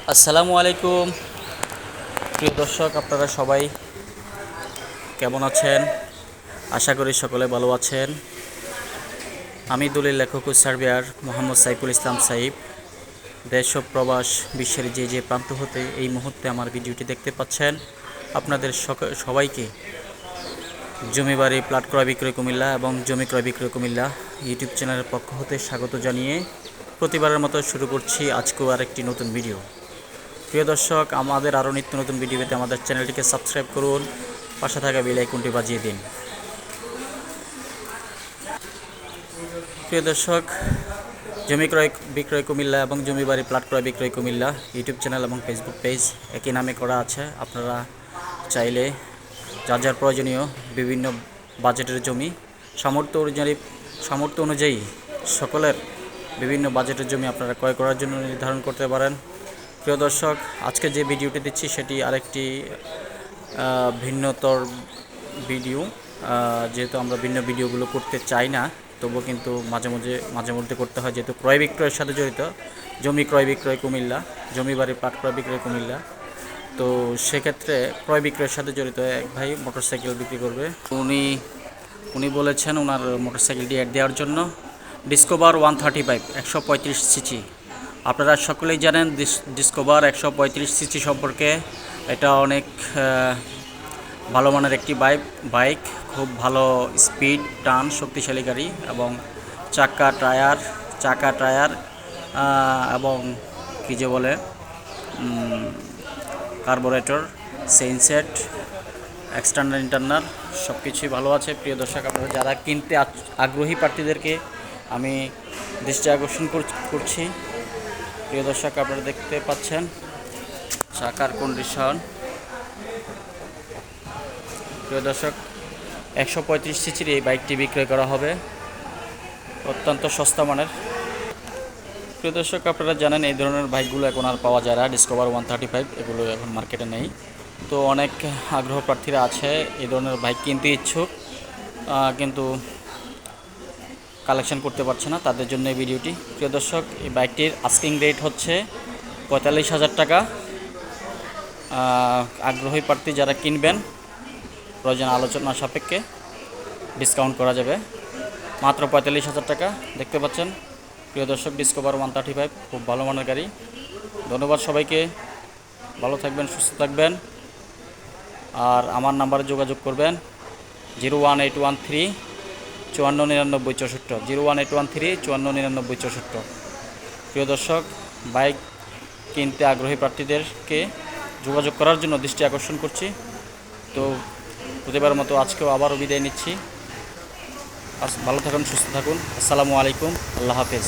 আসসালামু আলাইকুম প্রিয় দর্শক, আপনারা সবাই কেমন আছেন? আশা করি সকলে ভালো আছেন। আমি দলিল লেখক ও সার্ভেয়ার মোহাম্মদ সাইফুল ইসলাম সাইফ। দেশ ও প্রবাস বিশ্বের যে প্রান্ত হতে এই মুহূর্তে আমার ভিডিওটি দেখতে পাচ্ছেন, আপনাদের সবাইকে জমি বাড়ি প্লট ক্রয় বিক্রয় কুমিল্লা এবং জমি ক্রয় বিক্রয় কুমিল্লা ইউটিউব চ্যানেলের পক্ষ হতে স্বাগত জানিয়ে প্রতিবারের মতো শুরু করছি আজকেও আরেকটি নতুন ভিডিও। প্রিয় দর্শক, আমাদের আরও নিত্য নতুন ভিডিও পেতে আমাদের চ্যানেলটিকে সাবস্ক্রাইব করুন, পাশে থাকা বেল আইকনটি বাজিয়ে দিন। প্রিয় দর্শক, জমি ক্রয় বিক্রয় কুমিল্লা এবং জমি বাড়ি প্লট ক্রয় বিক্রয় কুমিল্লা ইউটিউব চ্যানেল এবং ফেসবুক পেজ একই নামে করা আছে। আপনারা চাইলে যার যার প্রয়োজনীয় বিভিন্ন বাজেটের জমি সামর্থ্য অনুযায়ী সকলের বিভিন্ন বাজেটের জমি আপনারা ক্রয় করার জন্য নির্ধারণ করতে পারেন। প্রিয় দর্শক, আজকে যে ভিডিওটি দিচ্ছি সেটি আরেকটি ভিন্নতর ভিডিও। যেহেতু আমরা ভিন্ন ভিডিওগুলো করতে চাই না, তবুও কিন্তু মাঝে মধ্যে করতে হয়, যেহেতু ক্রয় বিক্রয়ের সাথে জড়িত। জমি ক্রয় বিক্রয় কুমিল্লা, জমি বাড়ি প্লট ক্রয় বিক্রয় কুমিল্লা। তো সেক্ষেত্রে ক্রয় বিক্রয়ের সাথে জড়িত এক ভাই মোটরসাইকেল বিক্রি করবে। উনি বলেছেন ওনার মোটরসাইকেলটি অ্যাড দেওয়ার জন্য। Discover 135 135 CC. আপনারা সকলেই জানেন ডিসকভার 135 সিসি সম্পর্কে। এটা অনেক ভালো মানের একটি বাইক, খুব ভালো স্পিড, টান, শক্তিশালী গাড়ি এবং চাকা টায়ার এবং কী যে বলে carburettor, chain set, external internal সব কিছুই ভালো আছে। প্রিয় দর্শক, আপনারা যারা কিনতে আগ্রহী প্রার্থীদেরকে আমি দৃষ্টি আকর্ষণ করছি। প্রিয় দর্শক, আপনারা দেখতে পাচ্ছেন চাকার কন্ডিশন। প্রিয় দর্শক, 135 সিসির এই বাইকটি বিক্রয় করা হবে, অত্যন্ত সস্তা মানের। প্রিয় দর্শক, আপনারা জানেন এই ধরনের বাইকগুলো এখন আর পাওয়া যায় না। ডিসকভার 135 এগুলো এখন মার্কেটে নেই। তো অনেক আগ্রহ প্রার্থীরা আছে এই ধরনের বাইক কিনতে ইচ্ছুক, কিন্তু কালেকশন করতে পারছে না, তাদের জন্য এই ভিডিওটি। প্রিয় দর্শক, এই বাইকটির আস্কিং রেট হচ্ছে 45,000 টাকা। আগ্রহী প্রার্থী যারা কিনবেন, প্রয়োজন আলোচনা সাপেক্ষে ডিসকাউন্ট করা যাবে। মাত্র 45,000 টাকা। দেখতে পাচ্ছেন প্রিয় দর্শক, ডিসকভার 135 খুব ভালো মানের গাড়ি। ধন্যবাদ সবাইকে, ভালো থাকবেন, সুস্থ থাকবেন। আর আমার নাম্বারে যোগাযোগ করবেন 01813 5499 64, 01813 5499 64। প্রিয় দর্শক, বাইক কিনতে আগ্রহী প্রার্থীদেরকে যোগাযোগ করার জন্য দৃষ্টি আকর্ষণ করছি। তো প্রতিবার মতো আজকেও আবারও বিদায় নিচ্ছি। ভালো থাকুন, সুস্থ থাকুন। আসসালামু আলাইকুম, আল্লাহ হাফেজ।